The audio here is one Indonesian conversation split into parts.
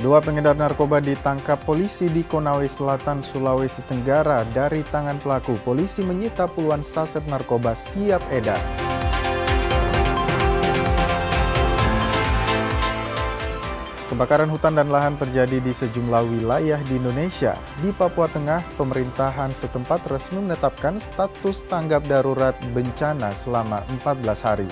Dua pengedar narkoba ditangkap polisi di Konawe Selatan, Sulawesi Tenggara. Dari tangan pelaku, polisi menyita puluhan saset narkoba siap edar. Kebakaran hutan dan lahan terjadi di sejumlah wilayah di Indonesia. Di Papua Tengah, pemerintahan setempat resmi menetapkan status tanggap darurat bencana selama 14 hari.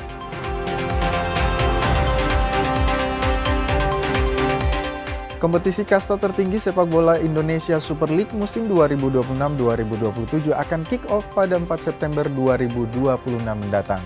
Kompetisi kasta tertinggi sepak bola Indonesia Super League musim 2026-2027 akan kick-off pada 4 September 2026 mendatang.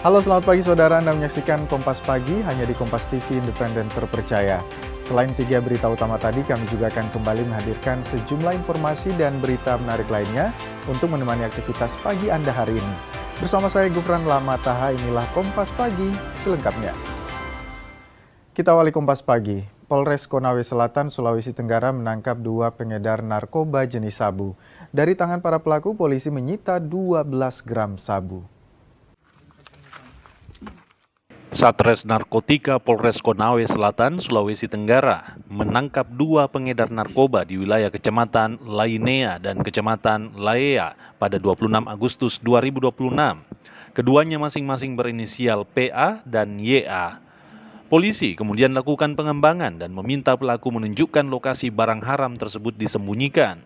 Halo, selamat pagi saudara. Anda menyaksikan Kompas Pagi hanya di Kompas TV Independen Terpercaya. Selain 3 berita utama tadi, kami juga akan kembali menghadirkan sejumlah informasi dan berita menarik lainnya untuk menemani aktivitas pagi Anda hari ini. Bersama saya Gufran Lamataha, inilah Kompas Pagi selengkapnya. Kita awali Kompas Pagi. Polres Konawe Selatan, Sulawesi Tenggara menangkap 2 pengedar narkoba jenis sabu. Dari tangan para pelaku, polisi menyita 12 gram sabu. Satres Narkotika Polres Konawe Selatan, Sulawesi Tenggara menangkap 2 pengedar narkoba di wilayah Kecamatan Lainea dan Kecamatan Laea pada 26 Agustus 2026. Keduanya masing-masing berinisial PA dan YA. Polisi kemudian lakukan pengembangan dan meminta pelaku menunjukkan lokasi barang haram tersebut disembunyikan.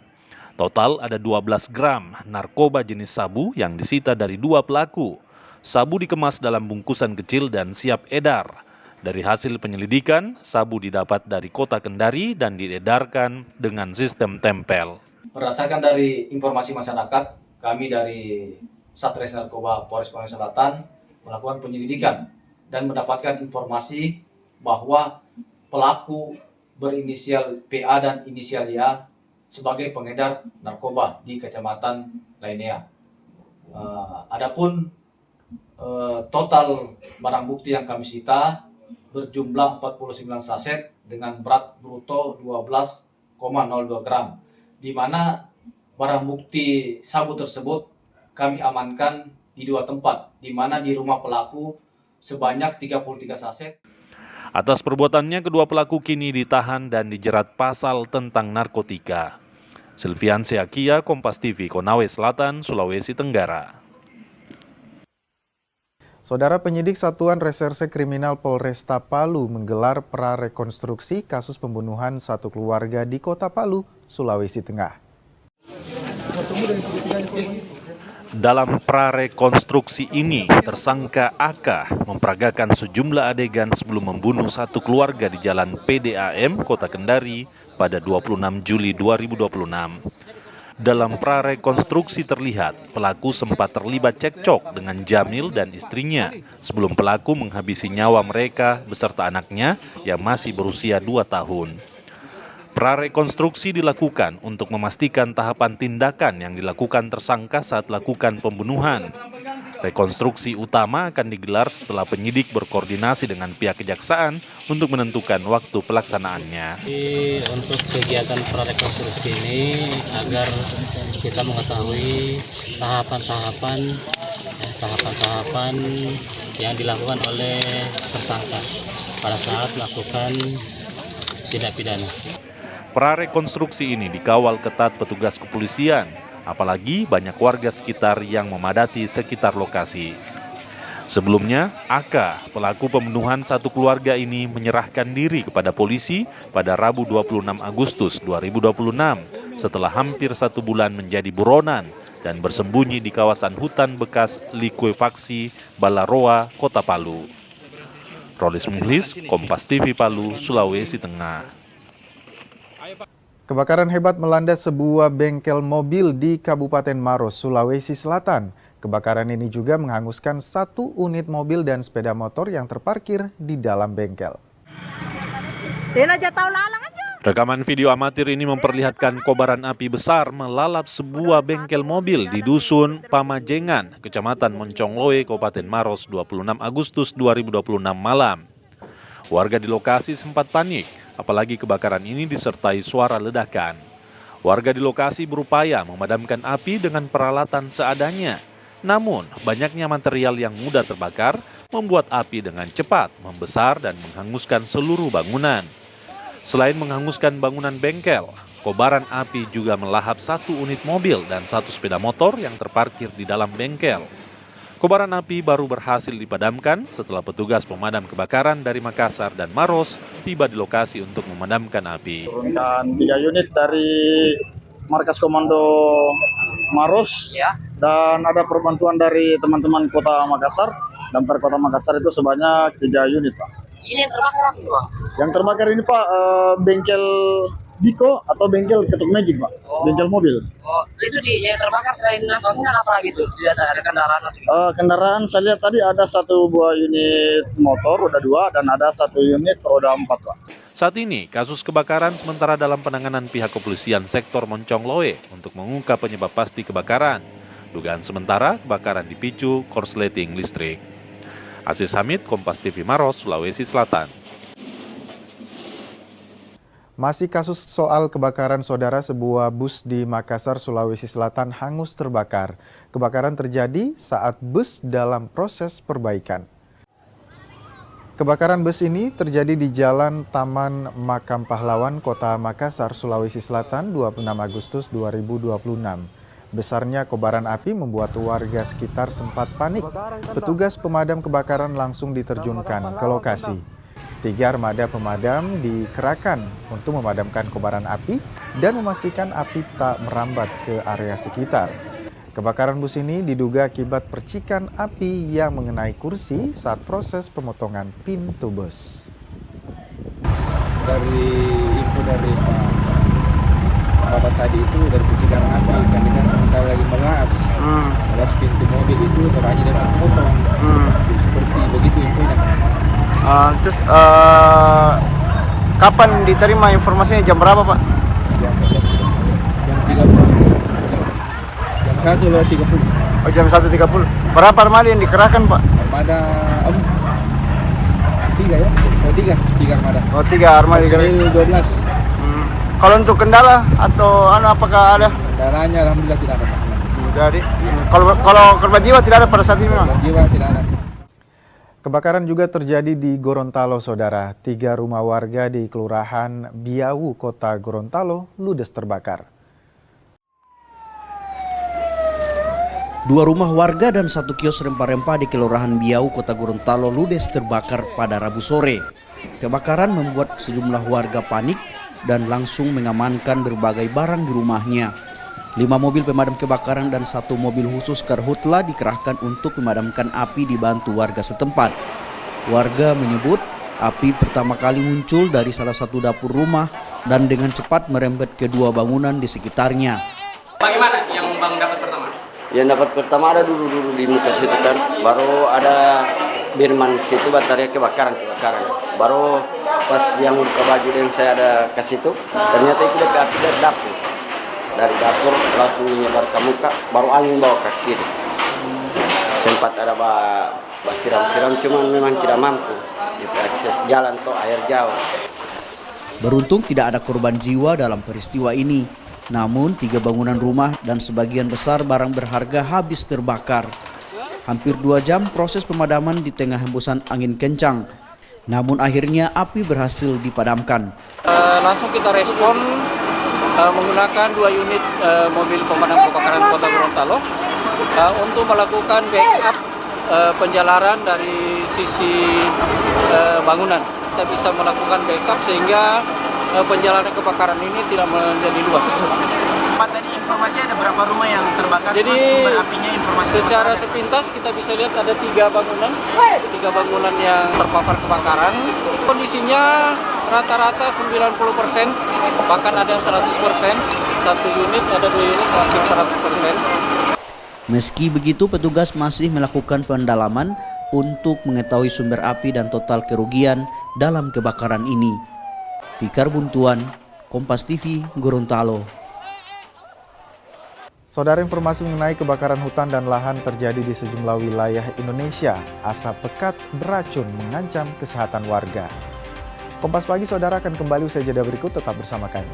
Total ada 12 gram narkoba jenis sabu yang disita dari 2 pelaku. Sabu dikemas dalam bungkusan kecil dan siap edar. Dari hasil penyelidikan, sabu didapat dari kota Kendari dan diedarkan dengan sistem tempel. Berdasarkan dari informasi masyarakat, kami dari Satres Narkoba Polres Konawe Selatan melakukan penyelidikan dan mendapatkan informasi bahwa pelaku berinisial PA dan inisial Y sebagai pengedar narkoba di Kecamatan Lainea. Adapun total barang bukti yang kami sita berjumlah 49 saset dengan berat bruto 12,02 gram, di mana barang bukti sabu tersebut kami amankan di 2 tempat, di mana di rumah pelaku sebanyak 33 saset. Atas perbuatannya, kedua pelaku kini ditahan dan dijerat pasal tentang narkotika. Silviansyah Kia, Kompas TV, Konawe Selatan, Sulawesi Tenggara. Saudara, penyidik Satuan Reserse Kriminal Polresta Palu menggelar prarekonstruksi kasus pembunuhan satu keluarga di Kota Palu, Sulawesi Tengah. Dalam prarekonstruksi ini, tersangka AK memperagakan sejumlah adegan sebelum membunuh satu keluarga di Jalan PDAM, Kota Kendari pada 26 Juli 2026. Dalam prarekonstruksi terlihat pelaku sempat terlibat cekcok dengan Jamil dan istrinya sebelum pelaku menghabisi nyawa mereka beserta anaknya yang masih berusia 2 tahun. Prarekonstruksi dilakukan untuk memastikan tahapan tindakan yang dilakukan tersangka saat lakukan pembunuhan. Rekonstruksi utama akan digelar setelah penyidik berkoordinasi dengan pihak kejaksaan untuk menentukan waktu pelaksanaannya. Untuk kegiatan prarekonstruksi ini agar kita mengetahui tahapan yang dilakukan oleh tersangka pada saat melakukan tindak pidana. Prarekonstruksi ini dikawal ketat petugas kepolisian, apalagi banyak warga sekitar yang memadati sekitar lokasi. Sebelumnya, AK, pelaku pembunuhan satu keluarga ini menyerahkan diri kepada polisi pada Rabu 26 Agustus 2026 setelah hampir 1 bulan menjadi buronan dan bersembunyi di kawasan hutan bekas likuifaksi Balaroa, Kota Palu. Rolis Muhlis, Kompas TV Palu, Sulawesi Tengah. Kebakaran hebat melanda sebuah bengkel mobil di Kabupaten Maros, Sulawesi Selatan. Kebakaran ini juga menghanguskan 1 unit mobil dan sepeda motor yang terparkir di dalam bengkel. Rekaman video amatir ini memperlihatkan kobaran api besar melalap sebuah bengkel mobil di Dusun Pamajengan, Kecamatan Moncongloe, Kabupaten Maros, 26 Agustus 2026 malam. Warga di lokasi sempat panik, apalagi kebakaran ini disertai suara ledakan. Warga di lokasi berupaya memadamkan api dengan peralatan seadanya. Namun, banyaknya material yang mudah terbakar membuat api dengan cepat membesar dan menghanguskan seluruh bangunan. Selain menghanguskan bangunan bengkel, kobaran api juga melahap 1 unit mobil dan 1 sepeda motor yang terparkir di dalam bengkel. Kobaran api baru berhasil dipadamkan setelah petugas pemadam kebakaran dari Makassar dan Maros tiba di lokasi untuk memadamkan api. Dan 3 unit dari Markas Komando Maros dan ada perbantuan dari teman-teman Kota Makassar dan per Kota Makassar itu sebanyak 3 unit, Pak. Ini yang terbakar apa, Pak? Yang terbakar ini, Pak, bengkel Diko atau bengkel Ketuk Magic, Pak. Bengkel mobil. Oh, itu yang terbakar selain bangunan apa gitu? Tidak ada kendaraan atau gitu? Kendaraan saya lihat tadi ada 1 buah unit motor roda 2 dan ada 1 unit roda 4, Pak. Saat ini, kasus kebakaran sementara dalam penanganan pihak kepolisian sektor Moncongloe untuk mengungkap penyebab pasti kebakaran. Dugaan sementara, kebakaran dipicu korsleting listrik. Aziz Hamid, Kompas TV Maros, Sulawesi Selatan. Masih kasus soal kebakaran, saudara, sebuah bus di Makassar, Sulawesi Selatan hangus terbakar. Kebakaran terjadi saat bus dalam proses perbaikan. Kebakaran bus ini terjadi di Jalan Taman Makam Pahlawan, Kota Makassar, Sulawesi Selatan, 26 Agustus 2026. Besarnya kobaran api membuat warga sekitar sempat panik. Petugas pemadam kebakaran langsung diterjunkan ke lokasi. 3 armada pemadam dikerahkan untuk memadamkan kobaran api dan memastikan api tak merambat ke area sekitar. Kebakaran bus ini diduga akibat percikan api yang mengenai kursi saat proses pemotongan pintu bus. Dari info dari Bapak tadi itu dari percikan api, kan kita sementara lagi mengas pintu mobil itu terjadi dengan potong. Seperti begitu infonya. Terus kapan diterima informasinya, jam berapa, Pak? Jam 1:30. Oh, jam 1.30. Berapa armada yang dikerahkan, Pak? Armada 3 ya? Oh, 3 armada. Oh, 3 armada Personil 12. Kalau untuk kendala atau apakah ada? Kendalanya alhamdulillah tidak ada. Jadi, kalau korban jiwa tidak ada pada saat ini memang? Korban jiwa tidak ada. Kebakaran juga terjadi di Gorontalo, saudara. 3 rumah warga di Kelurahan Biawu, Kota Gorontalo, ludes terbakar. 2 rumah warga dan 1 kios rempah-rempah di Kelurahan Biawu, Kota Gorontalo ludes terbakar pada Rabu sore. Kebakaran membuat sejumlah warga panik dan langsung mengamankan berbagai barang di rumahnya. 5 mobil pemadam kebakaran dan 1 mobil khusus karhutla dikerahkan untuk memadamkan api dibantu warga setempat. Warga menyebut api pertama kali muncul dari salah satu dapur rumah dan dengan cepat merembet ke 2 bangunan di sekitarnya. Bagaimana yang Bang dapat pertama? Yang dapat pertama ada dulu di muka situ kan, baru ada Birman situ baterai kebakaran. Baru pas yang buka baju yang saya ada ke situ, ternyata itu ada api dari dapur. Dari dapur langsung menyebar ke muka, baru angin bawa ke kiri. Sempat ada siram-siram, cuman memang tidak mampu. Itu akses jalan atau air jauh. Beruntung tidak ada korban jiwa dalam peristiwa ini. Namun 3 bangunan rumah dan sebagian besar barang berharga habis terbakar. Hampir 2 jam proses pemadaman di tengah hembusan angin kencang. Namun akhirnya api berhasil dipadamkan. Langsung kita respon menggunakan 2 unit mobil pemadam kebakaran Kota Gorontalo untuk melakukan backup penjalaran dari sisi bangunan. Kita bisa melakukan backup sehingga penjalanan kebakaran ini tidak menjadi luas. Pak, tadi informasi ada berapa rumah yang terbakar? Jadi sumber apinya informasi secara sepintas kita bisa lihat ada 3 bangunan yang terpapar kebakaran. Kondisinya rata-rata 90%, bahkan ada yang 100%. 1 unit, ada 2 unit hampir 100%. Meski begitu, petugas masih melakukan pendalaman untuk mengetahui sumber api dan total kerugian dalam kebakaran ini. Fikar Buntuan, Kompas TV, Gorontalo. Saudara, informasi mengenai kebakaran hutan dan lahan terjadi di sejumlah wilayah Indonesia. Asap pekat beracun mengancam kesehatan warga. Kompas Pagi, saudara, akan kembali usai jeda berikut, tetap bersama kami.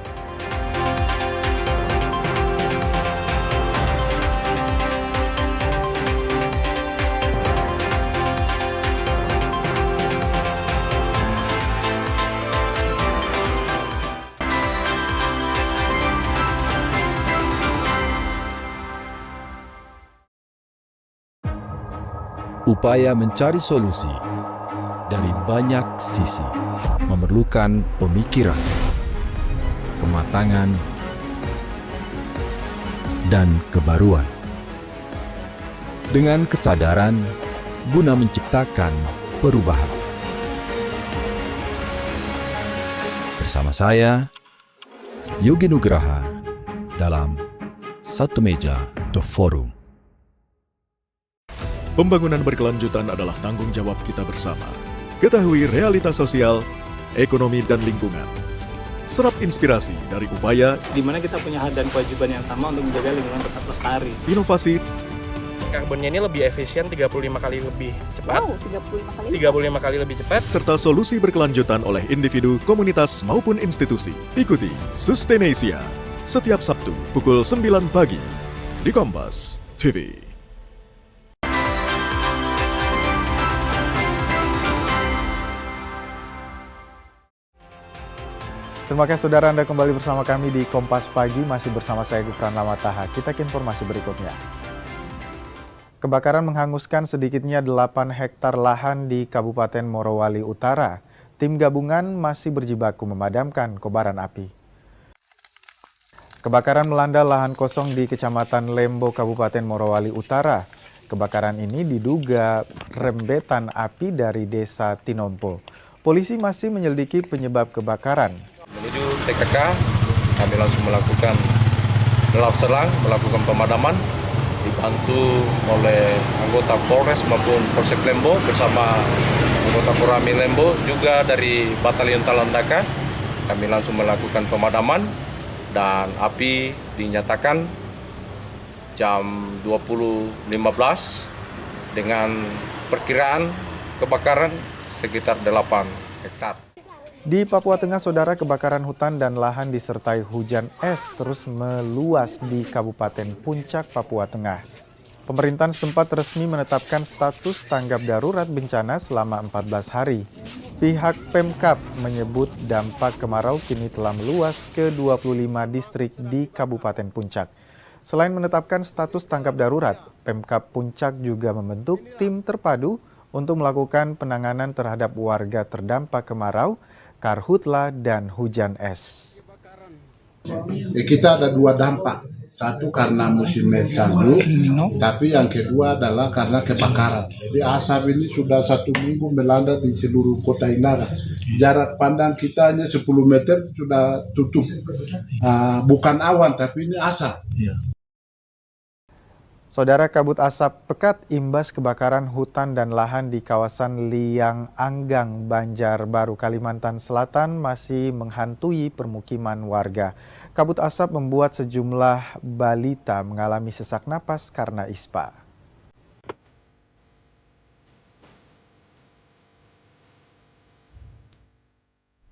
Upaya mencari solusi dari banyak sisi memerlukan pemikiran, kematangan, dan kebaruan. Dengan kesadaran guna menciptakan perubahan. Bersama saya, Yogi Nugraha, dalam Satu Meja The Forum. Pembangunan berkelanjutan adalah tanggung jawab kita bersama. Ketahui realitas sosial, ekonomi, dan lingkungan. Serap inspirasi dari upaya di mana kita punya hak dan kewajiban yang sama untuk menjaga lingkungan tetap lestari. Inovasi karbonnya ini lebih efisien 35 kali lebih cepat. Wow, 35 kali lebih cepat. serta solusi berkelanjutan oleh individu, komunitas, maupun institusi. Ikuti Sustainasia setiap Sabtu pukul 9 pagi di Kompas TV. Terima kasih saudara, Anda kembali bersama kami di Kompas Pagi, masih bersama saya Gufran Lamataha. Kita ke informasi berikutnya. Kebakaran menghanguskan sedikitnya 8 hektar lahan di Kabupaten Morowali Utara. Tim gabungan masih berjibaku memadamkan kobaran api. Kebakaran melanda lahan kosong di Kecamatan Lembo, Kabupaten Morowali Utara. Kebakaran ini diduga rembetan api dari Desa Tinompo. Polisi masih menyelidiki penyebab kebakaran. Menuju TKK, kami langsung melakukan gelap selang, melakukan pemadaman, dibantu oleh anggota Polres maupun Polsek Lembo bersama anggota Korami Lembo, juga dari Batalion Talandaka. Kami langsung melakukan pemadaman dan api dinyatakan jam 20.15 dengan perkiraan kebakaran sekitar 8 hektar. Di Papua Tengah, saudara, kebakaran hutan dan lahan disertai hujan es terus meluas di Kabupaten Puncak, Papua Tengah. Pemerintahan setempat resmi menetapkan status tanggap darurat bencana selama 14 hari. Pihak Pemkab menyebut dampak kemarau kini telah meluas ke 25 distrik di Kabupaten Puncak. Selain menetapkan status tanggap darurat, Pemkab Puncak juga membentuk tim terpadu untuk melakukan penanganan terhadap warga terdampak kemarau, karhutla, dan hujan es. Kita ada dua dampak. Satu karena musim es salju, tapi yang kedua adalah karena kebakaran. Jadi asap ini sudah 1 minggu melanda di seluruh kota Inara. Jarak pandang kita hanya 10 meter sudah tutup. Bukan awan, tapi ini asap. Saudara, kabut asap pekat imbas kebakaran hutan dan lahan di kawasan Liang Anggang, Banjarbaru, Kalimantan Selatan masih menghantui permukiman warga. Kabut asap membuat sejumlah balita mengalami sesak napas karena ispa.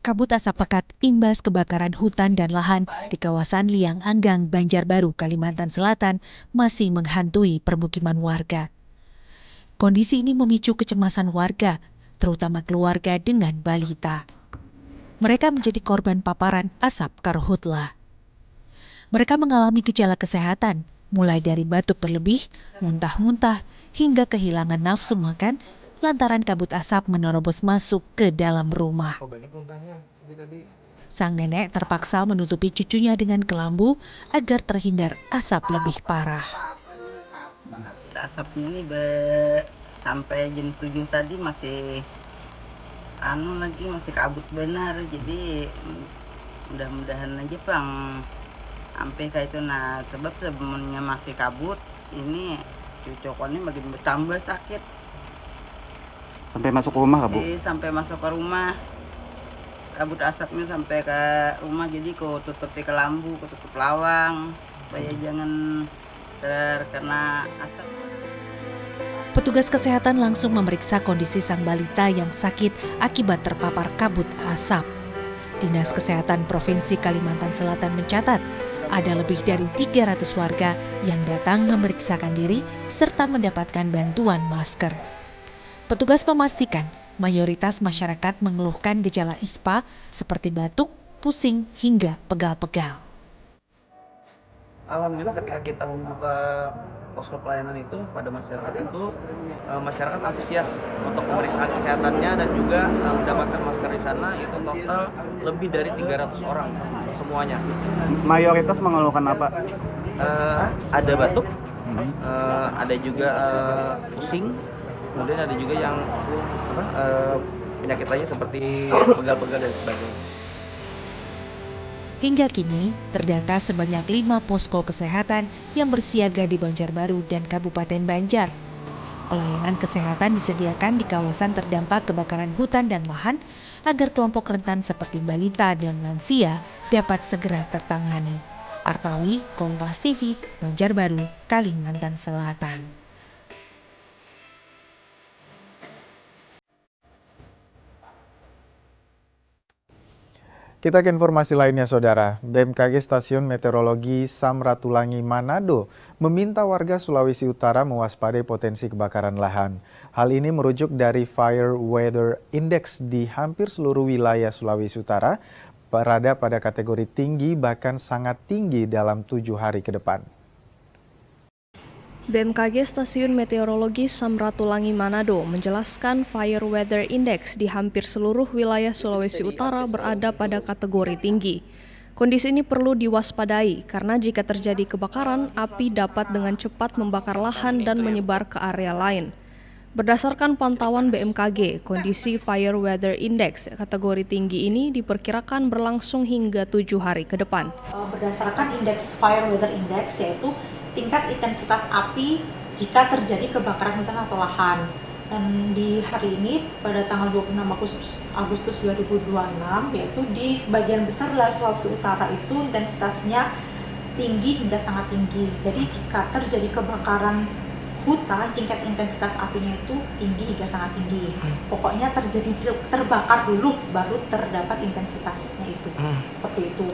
Kabut asap pekat imbas kebakaran hutan dan lahan di kawasan Liang Anggang, Banjarbaru, Kalimantan Selatan masih menghantui permukiman warga. Kondisi ini memicu kecemasan warga, terutama keluarga dengan balita. Mereka menjadi korban paparan asap karhutla. Mereka mengalami gejala kesehatan, mulai dari batuk berlebih, muntah-muntah, hingga kehilangan nafsu makan lantaran kabut asap menerobos masuk ke dalam rumah. Sang nenek terpaksa menutupi cucunya dengan kelambu agar terhindar asap lebih parah. Asapnya ini sampai jam 7 tadi masih masih kabut benar, jadi mudah-mudahan aja Bang sampai kayak itu. Nah, sebab sebenarnya masih kabut, ini cucokannya makin bertambah sakit. Sampai masuk ke rumah, Bu? Sampai masuk ke rumah. Kabut asapnya sampai ke rumah, jadi ku tutupi ke lambu, ku tutup lawang supaya jangan terkena asap. Petugas kesehatan langsung memeriksa kondisi sang balita yang sakit akibat terpapar kabut asap. Dinas Kesehatan Provinsi Kalimantan Selatan mencatat ada lebih dari 300 warga yang datang memeriksakan diri serta mendapatkan bantuan masker. Petugas memastikan mayoritas masyarakat mengeluhkan gejala ispa seperti batuk, pusing, hingga pegal-pegal. Alhamdulillah ketika kita membuka posko pelayanan itu pada masyarakat itu, masyarakat antusias untuk pemeriksaan kesehatannya dan juga mendapatkan masker di sana. Itu total lebih dari 300 orang semuanya. Mayoritas mengeluhkan apa? Ada batuk, ada juga pusing, kemudian ada juga yang penyakit lainnya seperti pegal-pegal dan sebagainya. Hingga kini, terdata sebanyak 5 posko kesehatan yang bersiaga di Banjarbaru dan Kabupaten Banjar. Pelayanan kesehatan disediakan di kawasan terdampak kebakaran hutan dan lahan agar kelompok rentan seperti balita dan lansia dapat segera tertangani. Arpawi, Kompas TV, Banjarbaru, Kalimantan Selatan. Kita ke informasi lainnya, Saudara. BMKG Stasiun Meteorologi Samratulangi Manado meminta warga Sulawesi Utara mewaspadai potensi kebakaran lahan. Hal ini merujuk dari Fire Weather Index di hampir seluruh wilayah Sulawesi Utara berada pada kategori tinggi bahkan sangat tinggi dalam 7 hari ke depan. BMKG Stasiun Meteorologi Samratulangi Manado menjelaskan Fire Weather Index di hampir seluruh wilayah Sulawesi Utara berada pada kategori tinggi. Kondisi ini perlu diwaspadai karena jika terjadi kebakaran, api dapat dengan cepat membakar lahan dan menyebar ke area lain. Berdasarkan pantauan BMKG, kondisi Fire Weather Index kategori tinggi ini diperkirakan berlangsung hingga 7 hari ke depan. Berdasarkan indeks Fire Weather Index, yaitu tingkat intensitas api jika terjadi kebakaran hutan atau lahan. Dan di hari ini pada tanggal 26 Agustus 2026, yaitu di sebagian besar wilayah Sulawesi Utara itu intensitasnya tinggi hingga sangat tinggi. Jadi jika terjadi kebakaran hutan, tingkat intensitas apinya itu tinggi hingga sangat tinggi. Pokoknya terbakar dulu baru terdapat intensitasnya itu. Seperti itu.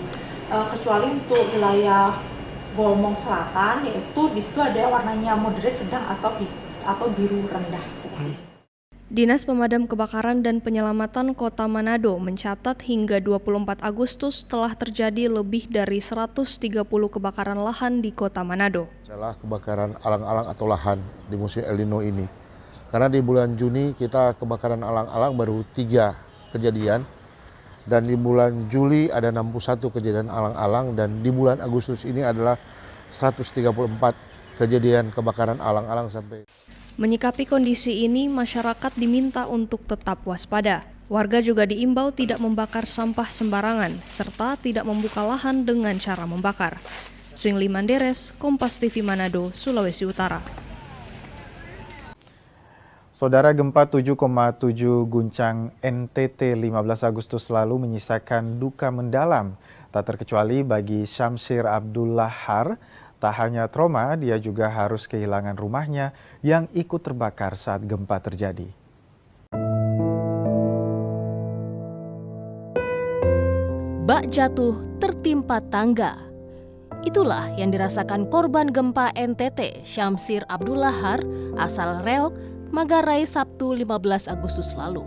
Kecuali untuk wilayah Bolmong Selatan, yaitu di situ ada warnanya moderate, sedang atau biru rendah seperti itu. Dinas Pemadam Kebakaran dan Penyelamatan Kota Manado mencatat hingga 24 Agustus telah terjadi lebih dari 130 kebakaran lahan di Kota Manado. Adalah kebakaran alang-alang atau lahan di musim El Nino ini. Karena di bulan Juni kita kebakaran alang-alang baru 3 kejadian. Dan di bulan Juli ada 61 kejadian alang-alang, dan di bulan Agustus ini adalah 134 kejadian kebakaran alang-alang sampai. Menyikapi kondisi ini, masyarakat diminta untuk tetap waspada. Warga juga diimbau tidak membakar sampah sembarangan, serta tidak membuka lahan dengan cara membakar. Swingli Manderes, Kompas TV Manado, Sulawesi Utara. Saudara, gempa 7,7 guncang NTT 15 Agustus lalu menyisakan duka mendalam, tak terkecuali bagi Syamsir Abdullahar. Tak hanya trauma, dia juga harus kehilangan rumahnya yang ikut terbakar saat gempa terjadi. Bak jatuh tertimpa tangga. Itulah yang dirasakan korban gempa NTT Syamsir Abdullahar asal Reok, Manggarai Sabtu 15 Agustus lalu.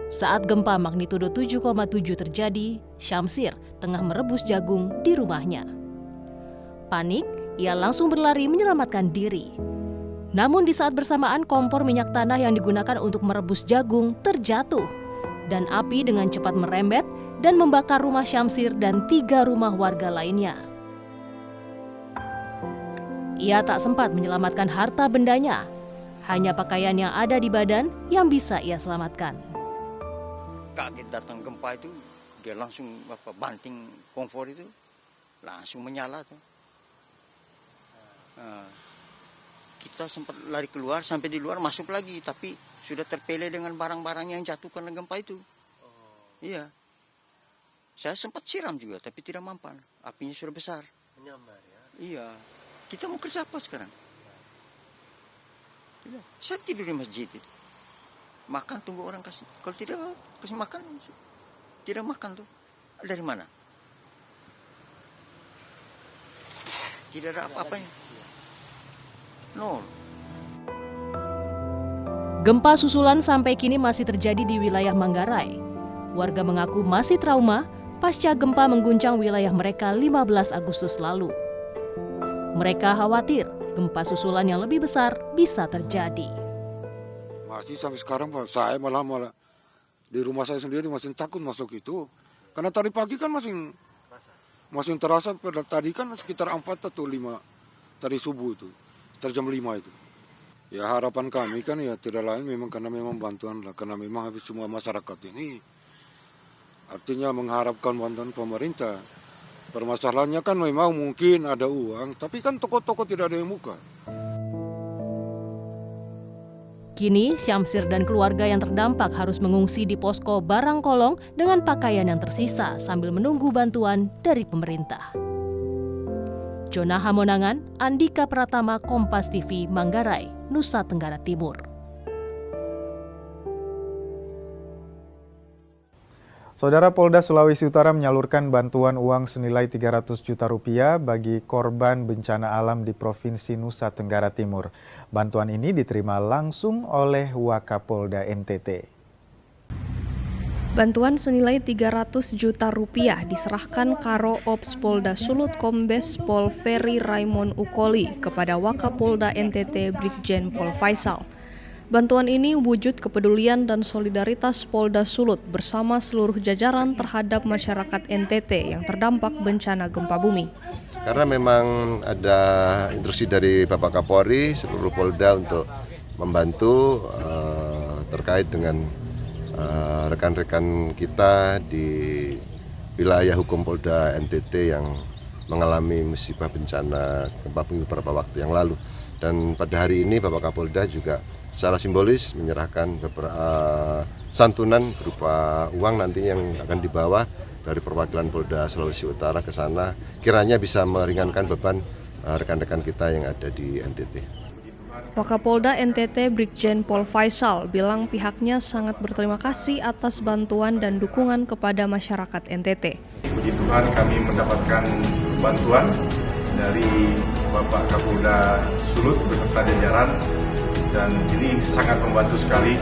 Saat gempa magnitudo 7,7 terjadi, Syamsir tengah merebus jagung di rumahnya. Panik, ia langsung berlari menyelamatkan diri. Namun di saat bersamaan kompor minyak tanah yang digunakan untuk merebus jagung terjatuh, dan api dengan cepat merembet dan membakar rumah Syamsir dan 3 rumah warga lainnya. Ia tak sempat menyelamatkan harta bendanya, hanya pakaian yang ada di badan yang bisa ia selamatkan. Kaget datang gempa itu, dia langsung banting kompor itu, langsung menyala tuh. Kita sempat lari keluar, sampai di luar masuk lagi, tapi sudah terpele dengan barang-barang yang jatuh karena gempa itu. Iya, saya sempat siram juga, tapi tidak mampan. Apinya sudah besar. Menyambar ya? Iya. Kita mau kerja apa sekarang? Tidak. Saya tidur di masjid itu. Makan tunggu orang kasih. Kalau tidak kasih makan, tidak makan tuh. Dari mana? Tidak ada apa-apanya. Nol. Gempa susulan sampai kini masih terjadi di wilayah Manggarai. Warga mengaku masih trauma pasca gempa mengguncang wilayah mereka 15 Agustus lalu. Mereka khawatir gempa susulan yang lebih besar bisa terjadi. Masih sampai sekarang Pak, saya malah di rumah saya sendiri masih takut masuk itu. Karena tadi pagi kan masih terasa, pada tadi kan sekitar 4 atau 5 tadi subuh itu, sekitar jam 5 itu. Ya harapan kami kan ya tidak lain memang karena memang bantuan lah, karena memang habis semua masyarakat ini artinya mengharapkan bantuan pemerintah. Permasalahannya kan memang mungkin ada uang, tapi kan toko-toko tidak ada yang buka. Kini, Syamsir dan keluarga yang terdampak harus mengungsi di posko Barangkolong dengan pakaian yang tersisa sambil menunggu bantuan dari pemerintah. Jona Hamonangan, Andika Pratama, Kompas TV, Manggarai, Nusa Tenggara Timur. Saudara, Polda Sulawesi Utara menyalurkan bantuan uang senilai 300 juta rupiah bagi korban bencana alam di Provinsi Nusa Tenggara Timur. Bantuan ini diterima langsung oleh Wakapolda NTT. Bantuan senilai 300 juta rupiah diserahkan Karo Ops Polda Sulut Kombes Pol Ferry Raymond Ukoli kepada Wakapolda NTT Brigjen Pol Faisal. Bantuan ini wujud kepedulian dan solidaritas Polda Sulut bersama seluruh jajaran terhadap masyarakat NTT yang terdampak bencana gempa bumi. Karena memang ada instruksi dari Bapak Kapolri seluruh Polda untuk membantu terkait dengan rekan-rekan kita di wilayah hukum Polda NTT yang mengalami musibah bencana gempa bumi beberapa waktu yang lalu. Dan pada hari ini Bapak Kapolda juga secara simbolis menyerahkan beberapa santunan berupa uang nanti yang akan dibawa dari perwakilan Polda Sulawesi Utara ke sana, kiranya bisa meringankan beban rekan-rekan kita yang ada di NTT. Wakapolda NTT Brigjen Pol Faisal bilang pihaknya sangat berterima kasih atas bantuan dan dukungan kepada masyarakat NTT. Puji Tuhan kami mendapatkan bantuan dari Bapak Kapolda Sulut beserta jajaran dan ini sangat membantu sekali.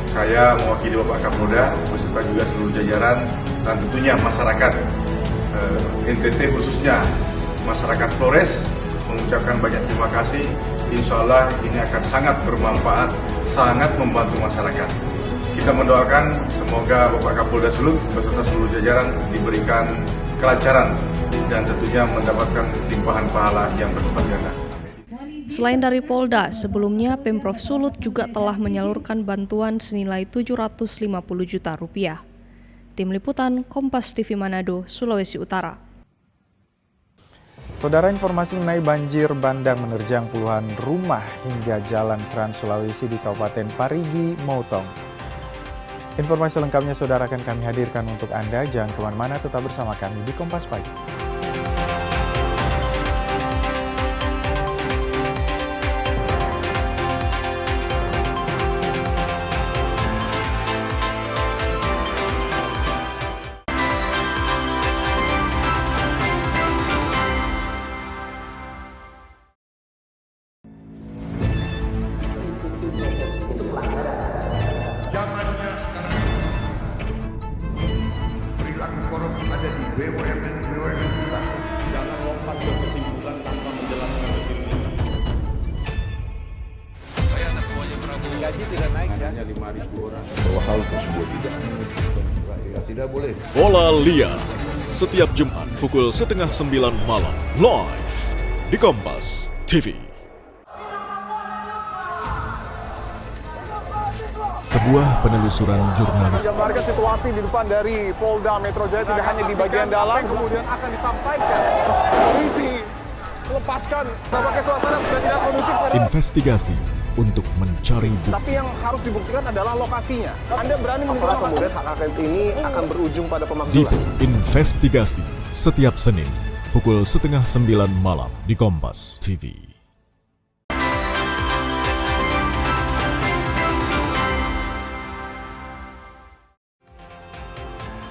Saya mewakili Bapak Kapolda beserta juga seluruh jajaran dan tentunya masyarakat NTT khususnya masyarakat Flores mengucapkan banyak terima kasih. Insya Allah ini akan sangat bermanfaat, sangat membantu masyarakat. Kita mendoakan semoga Bapak Kapolda Sulut beserta seluruh jajaran diberikan kelancaran dan tentunya mendapatkan limpahan pahala yang berlipat ganda. Selain dari Polda, sebelumnya Pemprov Sulut juga telah menyalurkan bantuan senilai 750 juta rupiah. Tim Liputan Kompas TV Manado, Sulawesi Utara. Saudara, informasi mengenai banjir bandang menerjang puluhan rumah hingga jalan Trans Sulawesi di Kabupaten Parigi, Moutong. Informasi lengkapnya saudara akan kami hadirkan untuk Anda. Jangan kemana-mana, tetap bersama kami di Kompas Pagi. Bola Liar setiap Jumat pukul 8:30 malam live di Kompas TV. Sebuah penelusuran jurnalis. Gambarkan situasi di depan dari Polda Metro Jaya tidak hanya di bagian dalam, kemudian akan disampaikan polisi lepaskan. Tampaknya suasana sudah tidak kondusif. Investigasi untuk mencari bukti. Tapi yang harus dibuktikan adalah lokasinya. Anda berani menunjukkan kemudian hak angket ini akan berujung pada pemakzulan. Investigasi setiap Senin pukul 8:30 malam di Kompas TV.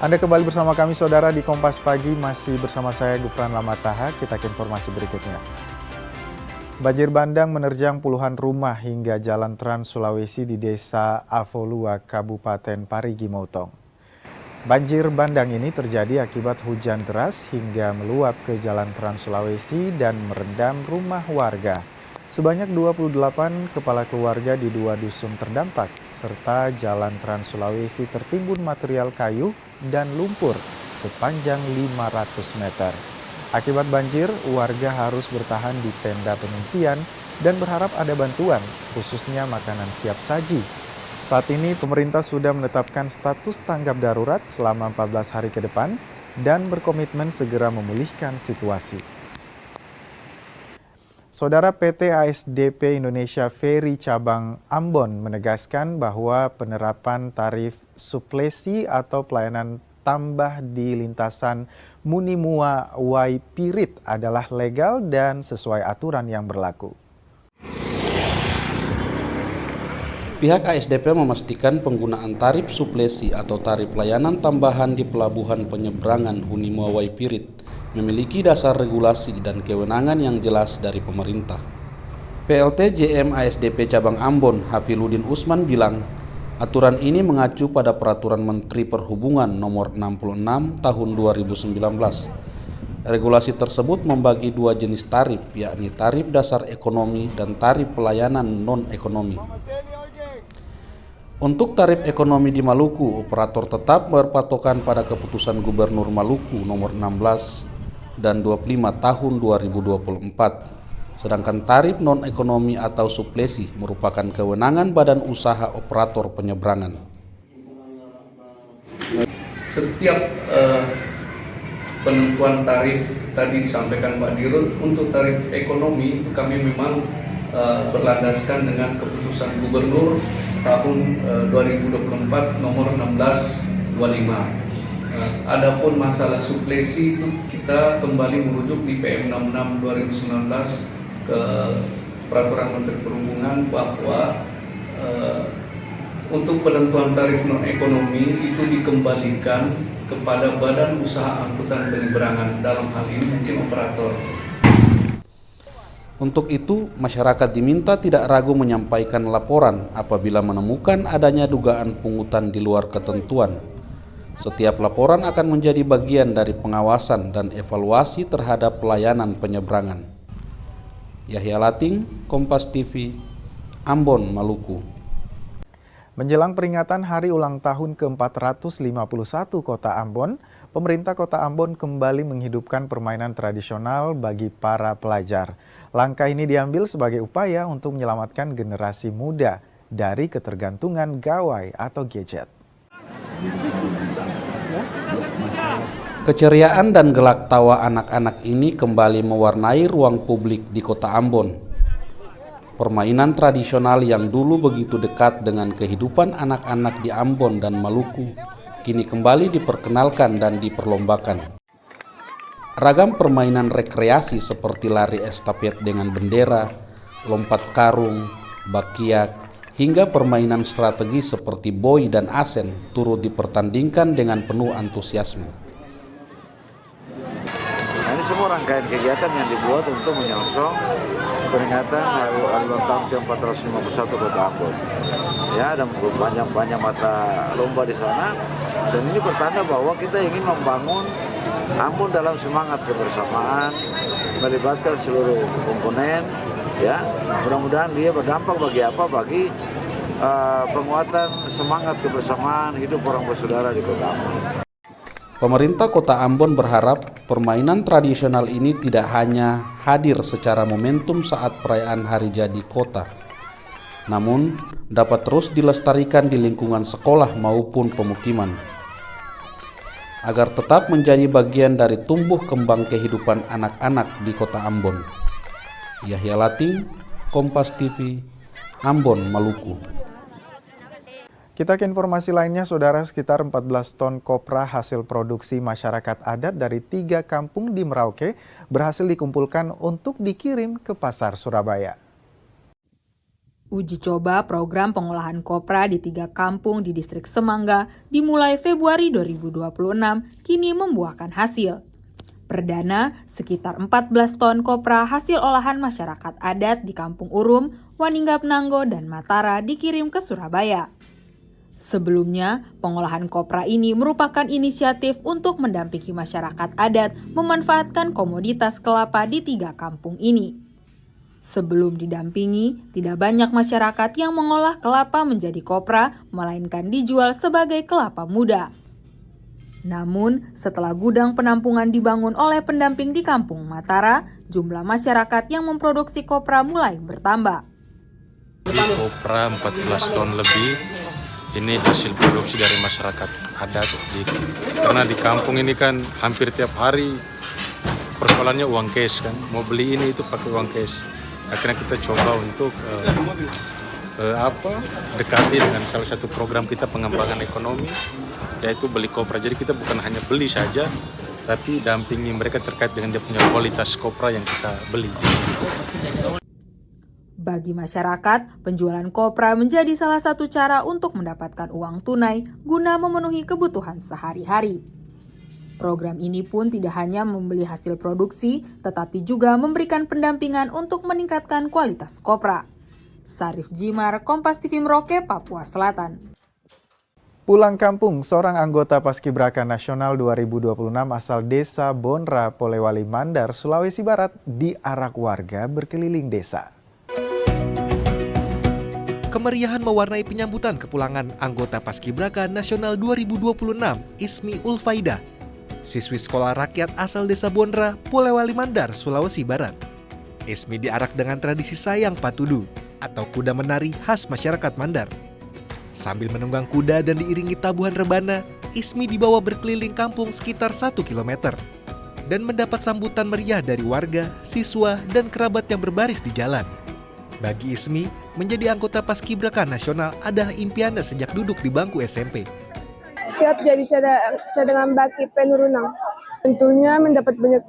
Anda kembali bersama kami saudara di Kompas Pagi, masih bersama saya Gufran Lamataha. Kita ke informasi berikutnya. Banjir bandang menerjang puluhan rumah hingga jalan Trans Sulawesi di Desa Avolua, Kabupaten Parigi, Moutong. Banjir bandang ini terjadi akibat hujan deras hingga meluap ke Jalan Trans Sulawesi dan merendam rumah warga. Sebanyak 28 kepala keluarga di 2 dusun terdampak, serta Jalan Trans Sulawesi tertimbun material kayu dan lumpur sepanjang 500 meter. Akibat banjir, warga harus bertahan di tenda pengungsian dan berharap ada bantuan, khususnya makanan siap saji. Saat ini pemerintah sudah menetapkan status tanggap darurat selama 14 hari ke depan dan berkomitmen segera memulihkan situasi. Saudara, PT ASDP Indonesia Ferry Cabang Ambon menegaskan bahwa penerapan tarif suplesi atau pelayanan tambah di lintasan Munimua Waipirit adalah legal dan sesuai aturan yang berlaku. Pihak ASDP memastikan penggunaan tarif suplesi atau tarif layanan tambahan di pelabuhan penyeberangan Munimua Waipirit memiliki dasar regulasi dan kewenangan yang jelas dari pemerintah. PLT JM ASDP Cabang Ambon, Hafiludin Usman bilang, aturan ini mengacu pada Peraturan Menteri Perhubungan Nomor 66 Tahun 2019. Regulasi tersebut membagi 2 jenis tarif, yakni tarif dasar ekonomi dan tarif pelayanan non-ekonomi. Untuk tarif ekonomi di Maluku, operator tetap berpatokan pada keputusan Gubernur Maluku Nomor 16 dan 25 Tahun 2024. Sedangkan tarif non-ekonomi atau suplesi merupakan kewenangan badan usaha operator penyeberangan. Setiap penentuan tarif tadi disampaikan Pak Dirut, untuk tarif ekonomi itu kami memang berlandaskan dengan keputusan Gubernur tahun 2024 nomor 1625. Adapun masalah suplesi itu kita kembali merujuk di PM 66 2019 ke Peraturan Menteri Perhubungan bahwa untuk penentuan tarif non ekonomi itu dikembalikan kepada Badan Usaha Angkutan Penyeberangan, dalam hal ini mungkin operator. Untuk itu, masyarakat diminta tidak ragu menyampaikan laporan apabila menemukan adanya dugaan pungutan di luar ketentuan. Setiap laporan akan menjadi bagian dari pengawasan dan evaluasi terhadap pelayanan penyeberangan. Yahya Lating, Kompas TV, Ambon, Maluku. Menjelang peringatan Hari Ulang Tahun ke-451 Kota Ambon, pemerintah Kota Ambon kembali menghidupkan permainan tradisional bagi para pelajar. Langkah ini diambil sebagai upaya untuk menyelamatkan generasi muda dari ketergantungan gawai atau gadget. Keceriaan dan gelak tawa anak-anak ini kembali mewarnai ruang publik di Kota Ambon. Permainan tradisional yang dulu begitu dekat dengan kehidupan anak-anak di Ambon dan Maluku kini kembali diperkenalkan dan diperlombakan. Ragam permainan rekreasi seperti lari estafet dengan bendera, lompat karung, bakiak, hingga permainan strategi seperti boy dan asen turut dipertandingkan dengan penuh antusiasme. Nah, ini semua rangkaian kegiatan yang dibuat untuk menyongsong peringatan Hari Ulang Tahun ke-451 Kota Ambon. Ya, dan banyak mata lomba di sana. Dan ini pertanda bahwa kita ingin membangun Ambon dalam semangat kebersamaan, melibatkan seluruh komponen. Ya, mudah-mudahan dia berdampak bagi penguatan semangat kebersamaan hidup orang bersaudara di Kota Ambon. Pemerintah Kota Ambon berharap permainan tradisional ini tidak hanya hadir secara momentum saat perayaan Hari Jadi Kota, namun dapat terus dilestarikan di lingkungan sekolah maupun pemukiman, agar tetap menjadi bagian dari tumbuh kembang kehidupan anak-anak di Kota Ambon. Yahya Lating, Kompas TV, Ambon, Maluku. Kita ke informasi lainnya, saudara. Sekitar 14 ton kopra hasil produksi masyarakat adat dari 3 kampung di Merauke berhasil dikumpulkan untuk dikirim ke pasar Surabaya. Uji coba program pengolahan kopra di 3 kampung di distrik Semangga dimulai Februari 2026 kini membuahkan hasil. Perdana, sekitar 14 ton kopra hasil olahan masyarakat adat di Kampung Urum, Waninggap Nanggo, dan Matara dikirim ke Surabaya. Sebelumnya, pengolahan kopra ini merupakan inisiatif untuk mendampingi masyarakat adat memanfaatkan komoditas kelapa di 3 kampung ini. Sebelum didampingi, tidak banyak masyarakat yang mengolah kelapa menjadi kopra, melainkan dijual sebagai kelapa muda. Namun, setelah gudang penampungan dibangun oleh pendamping di Kampung Matara, jumlah masyarakat yang memproduksi kopra mulai bertambah. Kopra 14 ton lebih, ini hasil produksi dari masyarakat adat. Karena di kampung ini kan hampir tiap hari persoalannya uang cash kan, mau beli ini itu pakai uang cash. Akhirnya kita coba untuk dekati dengan salah satu program kita pengembangan ekonomi, yaitu beli kopra. Jadi kita bukan hanya beli saja, tapi dampingi mereka terkait dengan dia punya kualitas kopra yang kita beli. Bagi masyarakat, penjualan kopra menjadi salah satu cara untuk mendapatkan uang tunai guna memenuhi kebutuhan sehari-hari. Program ini pun tidak hanya membeli hasil produksi, tetapi juga memberikan pendampingan untuk meningkatkan kualitas kopra. Sarif Jimar, Kompas TV Merauke, Papua Selatan. Pulang kampung, seorang anggota Paskibraka Nasional 2026 asal Desa Bonra, Polewali Mandar, Sulawesi Barat diarak warga berkeliling desa. Kemeriahan mewarnai penyambutan kepulangan anggota Paskibraka Nasional 2026, Ismi Ulfaida, siswi sekolah rakyat asal Desa Bonra, Polewali Mandar, Sulawesi Barat. Ismi diarak dengan tradisi sayang patudu atau kuda menari khas masyarakat Mandar. Sambil menunggang kuda dan diiringi tabuhan rebana, Ismi dibawa berkeliling kampung sekitar 1 km dan mendapat sambutan meriah dari warga, siswa, dan kerabat yang berbaris di jalan. Bagi Ismi, menjadi anggota Paskibraka Nasional adalah impiannya sejak duduk di bangku SMP. Siap jadi cadangan baki penurunang. Tentunya mendapat banyak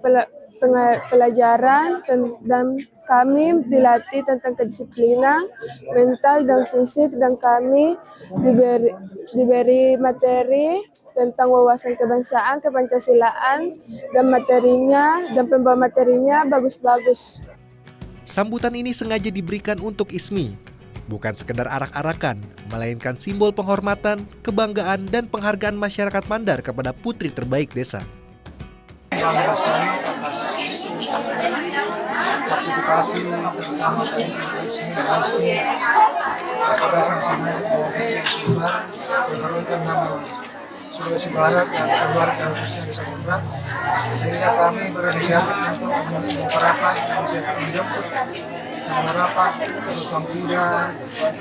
pelajaran dan kami dilatih tentang kedisiplinan, mental dan fisik, dan kami diberi materi tentang wawasan kebangsaan, kepancasilaan, dan materinya dan pembawa materinya bagus-bagus. Sambutan ini sengaja diberikan untuk Ismi, bukan sekedar arak-arakan, melainkan simbol penghormatan, kebanggaan, dan penghargaan masyarakat Mandar kepada putri terbaik desa. Bangga sekali atas partisipasi utama dari Ismi dan Ismi. Saya sangat bersyukur mengharumkan nama Sulawesi Barat dan keluarga khususnya Desa Bonra, sehingga kami berinisiatif untuk merapat, menjemput merapat tukang kuda,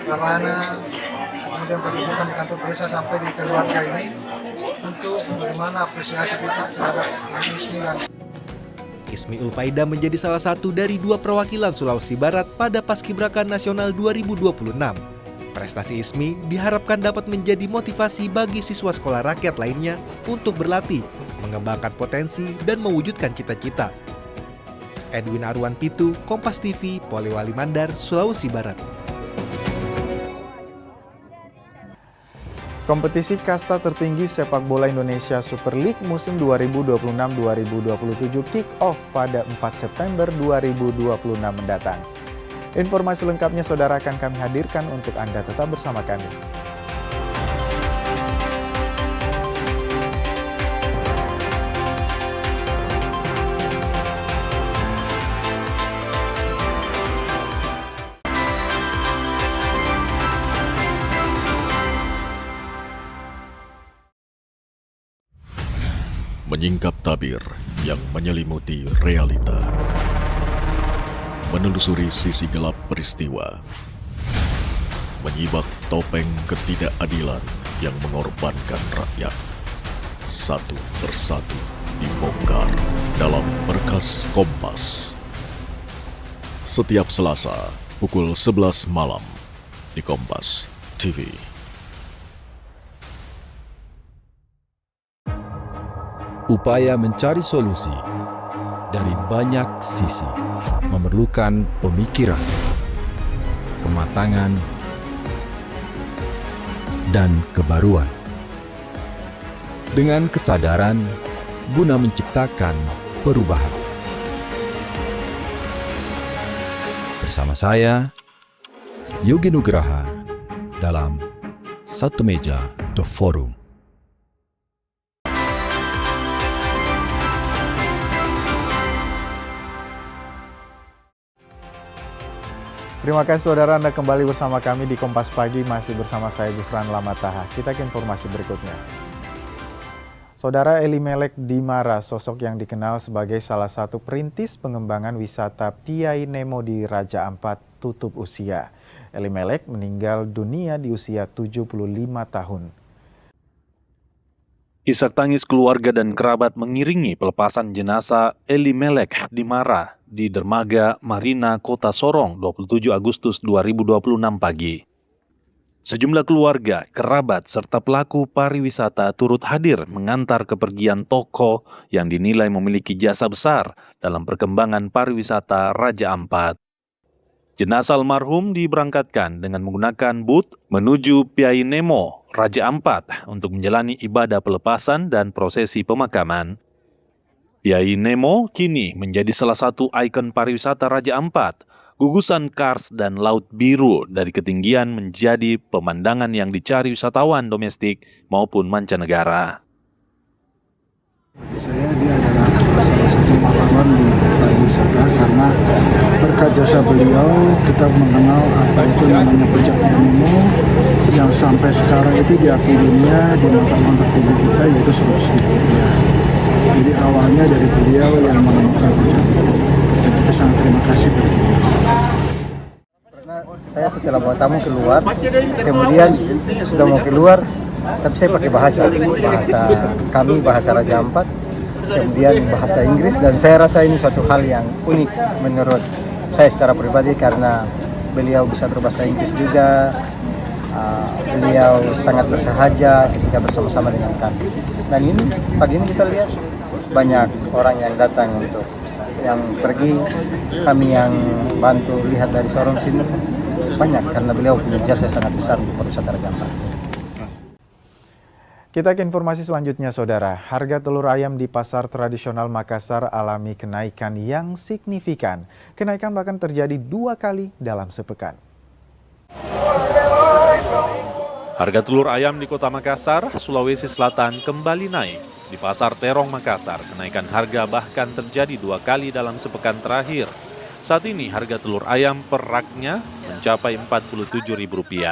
keamanan, kemudian pendidikan di kantor desa sampai di keluarga ini untuk bagaimana apresiasi kita terhadap Ismi dan Ismi Ulfaida menjadi salah satu dari 2 perwakilan Sulawesi Barat pada Paskibraka Nasional 2026. Prestasi Ismi diharapkan dapat menjadi motivasi bagi siswa sekolah rakyat lainnya untuk berlatih, mengembangkan potensi, dan mewujudkan cita-cita. Edwin Arwan Pitu, Kompas TV, Polewali Mandar, Sulawesi Barat. Kompetisi kasta tertinggi sepak bola Indonesia Super League musim 2026-2027 kick-off pada 4 September 2026 mendatang. Informasi lengkapnya saudara akan kami hadirkan untuk Anda, tetap bersama kami. Menyingkap tabir yang menyelimuti realita. Menelusuri sisi gelap peristiwa, menyibak topeng ketidakadilan yang mengorbankan rakyat. Satu persatu dibongkar dalam Berkas Kompas. Setiap Selasa pukul 11 malam di Kompas TV. Upaya mencari solusi dari banyak sisi memerlukan pemikiran, kematangan, dan kebaruan. Dengan kesadaran guna menciptakan perubahan. Bersama saya, Yogi Nugraha, dalam Satu Meja, The Forum. Terima kasih saudara, Anda kembali bersama kami di Kompas Pagi, masih bersama saya Gufran Lamataha. Kita ke informasi berikutnya. Saudara, Elimelek Dimara, sosok yang dikenal sebagai salah satu perintis pengembangan wisata Piai Nemo di Raja Ampat, tutup usia. Elimelek meninggal dunia di usia 75 tahun. Isak tangis keluarga dan kerabat mengiringi pelepasan jenazah Elimelek Dimara di Dermaga Marina Kota Sorong 27 Agustus 2026 pagi. Sejumlah keluarga, kerabat, serta pelaku pariwisata turut hadir mengantar kepergian tokoh yang dinilai memiliki jasa besar dalam perkembangan pariwisata Raja Ampat. Jenazah almarhum diberangkatkan dengan menggunakan bot menuju Piai Nemo, Raja Ampat untuk menjalani ibadah pelepasan dan prosesi pemakaman. Piai Nemo kini menjadi salah satu ikon pariwisata Raja Ampat. Gugusan kars dan laut biru dari ketinggian menjadi pemandangan yang dicari wisatawan domestik maupun mancanegara. Bagi saya dia adalah salah satu pahlawan di pariwisata karena berkat jasa beliau kita mengenal apa itu namanya puncak Piai Nemo yang sampai sekarang itu diakui dunia di mata uang tertinggi kita yaitu 100.000 rupiah. Jadi awalnya dari beliau yang menemukan puncak itu dan kita sangat terima kasih pada beliau. Saya setelah bawa tamu keluar, kemudian sudah mau keluar, tapi saya pakai bahasa kami, bahasa Raja Ampat, kemudian bahasa Inggris, dan saya rasa ini suatu hal yang unik menurut saya secara pribadi karena beliau bisa berbahasa Inggris juga, beliau sangat bersahaja ketika bersama-sama dengan kami. Dan ini pagi ini kita lihat banyak orang yang datang untuk yang pergi, kami yang bantu lihat dari Sorong sini banyak karena beliau punya jasa sangat besar untuk pariwisata Raja Ampat. Kita ke informasi selanjutnya, saudara. Harga telur ayam di pasar tradisional Makassar alami kenaikan yang signifikan. Kenaikan bahkan terjadi 2 kali dalam sepekan. Harga telur ayam di Kota Makassar, Sulawesi Selatan kembali naik. Di Pasar Terong Makassar, kenaikan harga bahkan terjadi 2 kali dalam sepekan terakhir. Saat ini harga telur ayam per raknya mencapai Rp47.000.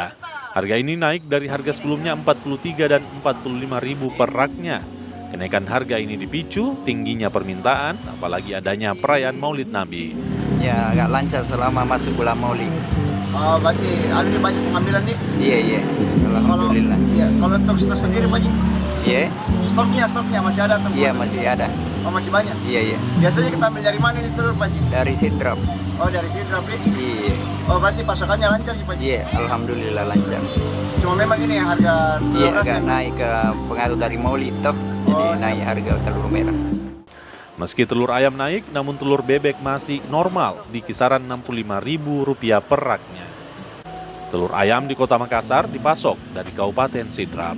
Harga ini naik dari harga sebelumnya Rp43 dan Rp45.000 per raknya. Kenaikan harga ini dipicu tingginya permintaan, apalagi adanya perayaan Maulid Nabi. Ya, agak lancar selama masuk bulan Maulid. Oh, berarti ada banyak pengambilan nih? Iya. Alhamdulillah. Kalau untuk stok sendiri, Pak Ji? Iya. Stoknya masih ada atau? Iya, masih ada. Oh, masih banyak? Iya. Biasanya kita ambil dari mana ini telur, Pak Ji? Dari Sidrap. Oh, dari Sidrap nih? Iya. Oh, berarti pasokannya lancar ya, Pak Ji? Iya, alhamdulillah lancar. Cuma memang ini harga telur. Iya, agak naik ke pengaruh dari Maulid toh. Jadi naik harga telur merah. Meski telur ayam naik, namun telur bebek masih normal di kisaran Rp65.000 per raknya. Telur ayam di Kota Makassar dipasok dari Kabupaten Sidrap.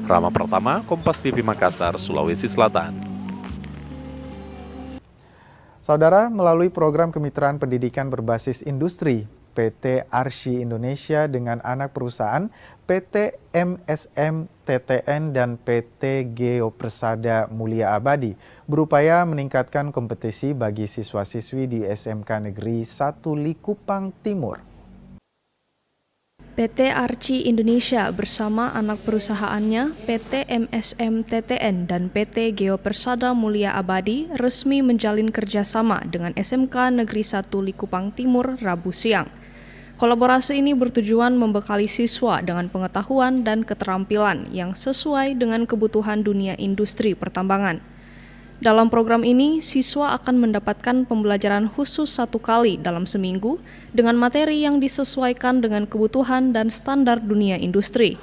Rama Pratama, Kompas TV Makassar, Sulawesi Selatan. Saudara, melalui program kemitraan pendidikan berbasis industri, PT Arsy Indonesia dengan anak perusahaan PT MSM TTN dan PT Geopersada Mulia Abadi berupaya meningkatkan kompetisi bagi siswa-siswi di SMK Negeri 1 Likupang Timur. PT Arsy Indonesia bersama anak perusahaannya PT MSM TTN dan PT Geopersada Mulia Abadi resmi menjalin kerjasama dengan SMK Negeri 1 Likupang Timur Rabu siang. Kolaborasi ini bertujuan membekali siswa dengan pengetahuan dan keterampilan yang sesuai dengan kebutuhan dunia industri pertambangan. Dalam program ini, siswa akan mendapatkan pembelajaran khusus 1 kali dalam seminggu dengan materi yang disesuaikan dengan kebutuhan dan standar dunia industri.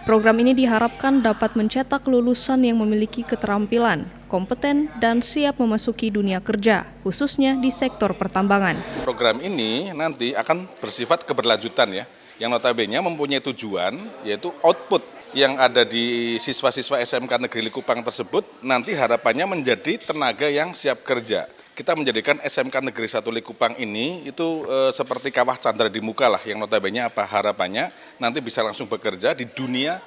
Program ini diharapkan dapat mencetak lulusan yang memiliki keterampilan, kompeten, dan siap memasuki dunia kerja, khususnya di sektor pertambangan. Program ini nanti akan bersifat keberlanjutan ya, yang notabene mempunyai tujuan yaitu output yang ada di siswa-siswa SMK Negeri Likupang tersebut nanti harapannya menjadi tenaga yang siap kerja, kita menjadikan SMK Negeri 1 Likupang ini itu seperti kawah candra di muka lah, yang notabene apa harapannya nanti bisa langsung bekerja di dunia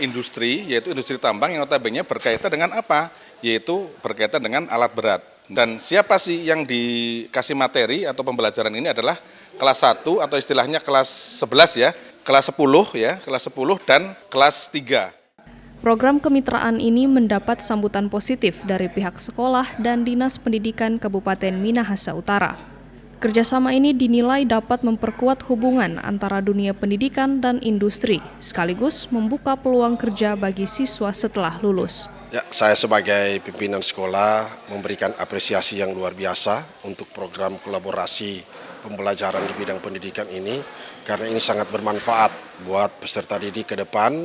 industri, yaitu industri tambang yang notabene berkaitan dengan apa? Yaitu berkaitan dengan alat berat. Dan siapa sih yang dikasih materi atau pembelajaran ini adalah kelas 1 atau istilahnya kelas 11 ya, kelas 10 ya, kelas 10 dan kelas 3. Program kemitraan ini mendapat sambutan positif dari pihak sekolah dan Dinas Pendidikan Kabupaten Minahasa Utara. Kerjasama ini dinilai dapat memperkuat hubungan antara dunia pendidikan dan industri, sekaligus membuka peluang kerja bagi siswa setelah lulus. Ya, saya sebagai pimpinan sekolah memberikan apresiasi yang luar biasa untuk program kolaborasi pembelajaran di bidang pendidikan ini, karena ini sangat bermanfaat buat peserta didik ke depan.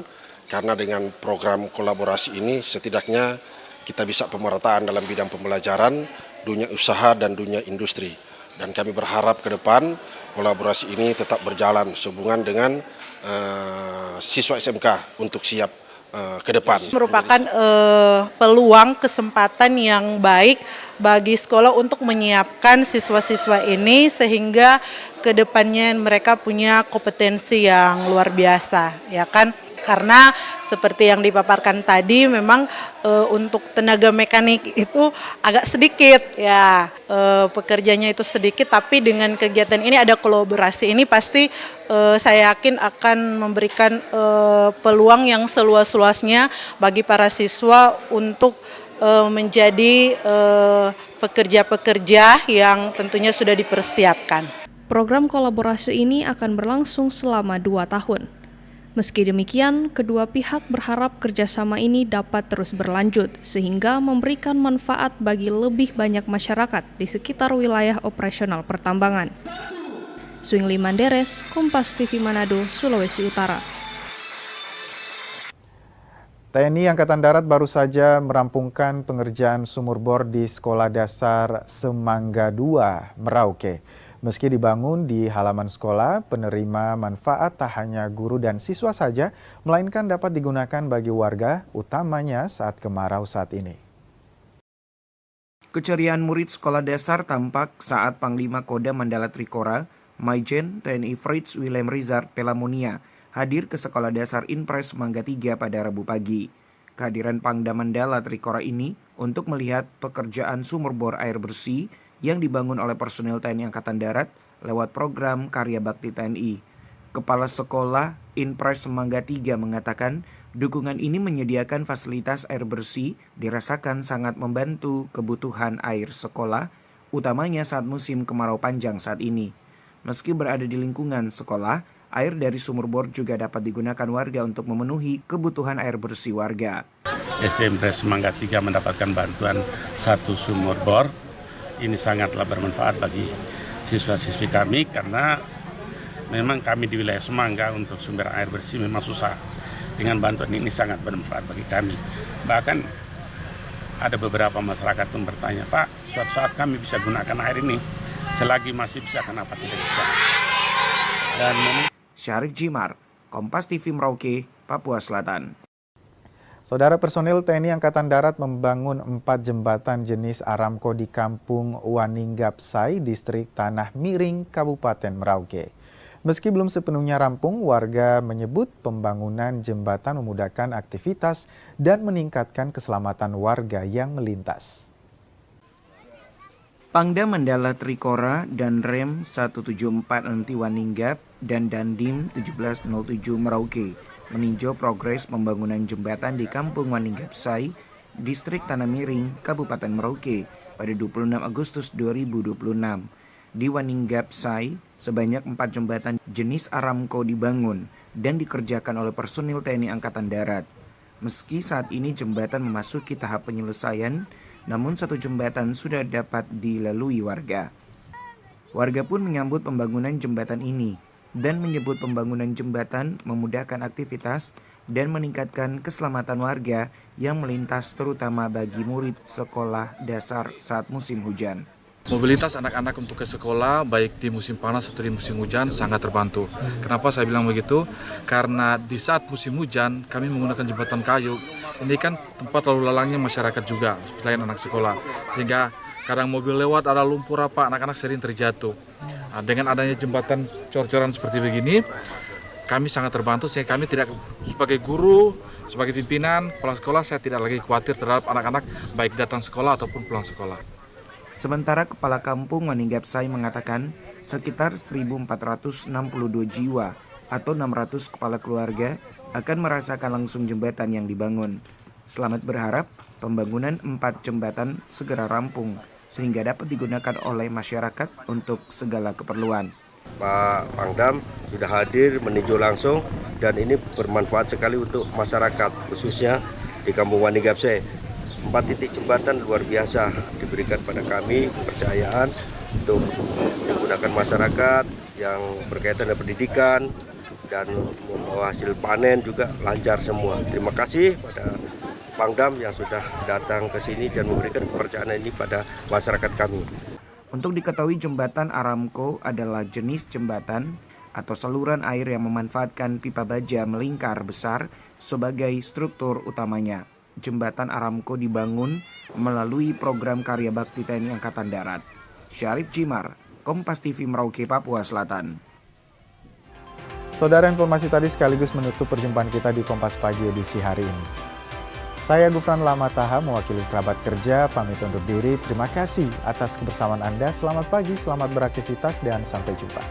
Karena dengan program kolaborasi ini setidaknya kita bisa pemerataan dalam bidang pembelajaran, dunia usaha dan dunia industri. Dan kami berharap ke depan kolaborasi ini tetap berjalan sehubungan dengan siswa SMK untuk siap ke depan. Merupakan peluang kesempatan yang baik bagi sekolah untuk menyiapkan siswa-siswa ini sehingga ke depannya mereka punya kompetensi yang luar biasa, ya kan? Karena seperti yang dipaparkan tadi memang untuk tenaga mekanik itu agak sedikit ya, pekerjanya itu sedikit, tapi dengan kegiatan ini ada kolaborasi ini pasti saya yakin akan memberikan peluang yang seluas-luasnya bagi para siswa untuk menjadi pekerja-pekerja yang tentunya sudah dipersiapkan. Program kolaborasi ini akan berlangsung selama 2 tahun. Meski demikian, kedua pihak berharap kerjasama ini dapat terus berlanjut sehingga memberikan manfaat bagi lebih banyak masyarakat di sekitar wilayah operasional pertambangan. Swingli Manderes, Kompas TV Manado, Sulawesi Utara. TNI Angkatan Darat baru saja merampungkan pengerjaan sumur bor di Sekolah Dasar Semangga 2, Merauke. Meski dibangun di halaman sekolah, penerima manfaat tak hanya guru dan siswa saja, melainkan dapat digunakan bagi warga, utamanya saat kemarau saat ini. Keceriaan murid sekolah dasar tampak saat Panglima Kodam Mandala Trikora, Maijen TNI Fritz Willem Rizard Pelamonia, hadir ke Sekolah Dasar Inpres Semangga 3 pada Rabu pagi. Kehadiran Pangdam Mandala Trikora ini untuk melihat pekerjaan sumur bor air bersih yang dibangun oleh personil TNI Angkatan Darat lewat program Karya Bakti TNI. Kepala Sekolah Inpres Semangga 3 mengatakan dukungan ini menyediakan fasilitas air bersih dirasakan sangat membantu kebutuhan air sekolah, utamanya saat musim kemarau panjang saat ini. Meski berada di lingkungan sekolah, air dari sumur bor juga dapat digunakan warga untuk memenuhi kebutuhan air bersih warga. SD Inpres Semangga 3 mendapatkan bantuan 1 sumur bor. Ini sangatlah bermanfaat bagi siswa-siswi kami karena memang kami di wilayah Semangga untuk sumber air bersih memang susah. Dengan bantuan ini sangat bermanfaat bagi kami. Bahkan ada beberapa masyarakat pun bertanya, Pak, suatu saat kami bisa gunakan air ini. Selagi masih bisa, kenapa tidak bisa? Dan Syarif Jimar, Kompas TV Merauke, Papua Selatan. Saudara, personil TNI Angkatan Darat membangun 4 jembatan jenis Aramco di Kampung Waninggapsai, Distrik Tanah Miring, Kabupaten Merauke. Meski belum sepenuhnya rampung, warga menyebut pembangunan jembatan memudahkan aktivitas dan meningkatkan keselamatan warga yang melintas. Pangdam Mandala Trikora dan Rem 174 Enti Waninggap dan Dandim 1707 Merauke meninjau progres pembangunan jembatan di Kampung Waninggapsai, Distrik Tanah Miring, Kabupaten Merauke pada 26 Agustus 2026. Di Waninggapsai, sebanyak 4 jembatan jenis Aramco dibangun dan dikerjakan oleh personil TNI Angkatan Darat. Meski saat ini jembatan memasuki tahap penyelesaian, namun 1 jembatan sudah dapat dilalui warga. Warga pun menyambut pembangunan jembatan ini dan menyebut pembangunan jembatan memudahkan aktivitas dan meningkatkan keselamatan warga yang melintas terutama bagi murid sekolah dasar saat musim hujan. Mobilitas anak-anak untuk ke sekolah baik di musim panas atau di musim hujan sangat terbantu. Kenapa saya bilang begitu? Karena di saat musim hujan kami menggunakan jembatan kayu. Ini kan tempat lalu lalangnya masyarakat juga selain anak sekolah. Sehingga kadang mobil lewat ada lumpur apa, anak-anak sering terjatuh. Nah, dengan adanya jembatan cor-coran seperti begini, kami sangat terbantu sehingga kami tidak, sebagai guru, sebagai pimpinan, kepala sekolah, saya tidak lagi khawatir terhadap anak-anak baik datang sekolah ataupun pulang sekolah. Sementara Kepala Kampung Waninggapsai mengatakan sekitar 1.462 jiwa atau 600 kepala keluarga akan merasakan langsung jembatan yang dibangun. Selamat berharap pembangunan 4 jembatan segera rampung sehingga dapat digunakan oleh masyarakat untuk segala keperluan. Pak Pangdam sudah hadir meninjau langsung dan ini bermanfaat sekali untuk masyarakat khususnya di Kampung Waninggapsai. 4 titik jembatan luar biasa diberikan pada kami kepercayaan untuk digunakan masyarakat yang berkaitan dengan pendidikan dan membawa hasil panen juga lancar semua. Terima kasih pada Pangdam yang sudah datang ke sini dan memberikan kepercayaan ini pada masyarakat kami. Untuk diketahui, jembatan Aramco adalah jenis jembatan atau saluran air yang memanfaatkan pipa baja melingkar besar sebagai struktur utamanya. Jembatan Aramco dibangun melalui program karya bakti TNI Angkatan Darat. Syarif Jimar, Kompas TV Merauke, Papua Selatan. Saudara, informasi tadi sekaligus menutup perjumpaan kita di Kompas Pagi edisi hari ini. Saya Gufran Lamataha mewakili kerabat kerja pamit undur diri. Terima kasih atas kebersamaan Anda. Selamat pagi, selamat beraktivitas dan sampai jumpa.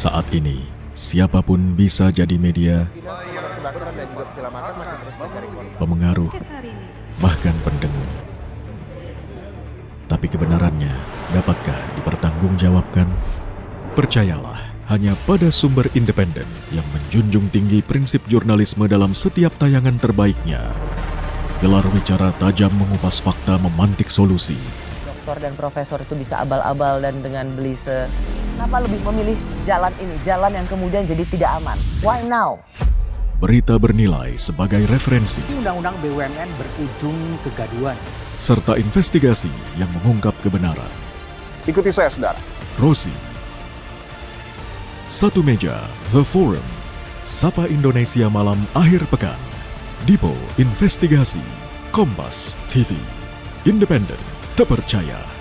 Saat ini, siapapun bisa jadi media, pemengaruh, bahkan pendengar. Tapi kebenarannya, dapatkah dipertanggungjawabkan? Percayalah, hanya pada sumber independen yang menjunjung tinggi prinsip jurnalisme dalam setiap tayangan terbaiknya. Gelar bicara tajam mengupas fakta, memantik solusi. Doktor dan profesor itu bisa abal-abal dan dengan belise. Kenapa lebih memilih jalan ini, jalan yang kemudian jadi tidak aman? Why now? Berita bernilai sebagai referensi. Undang-undang BUMN berujung kegaduhan. Serta investigasi yang mengungkap kebenaran. Ikuti saya, saudara. Rosi. Satu meja, The Forum. Sapa Indonesia malam akhir pekan. Dipo Investigasi. Kompas TV. Independen, terpercaya.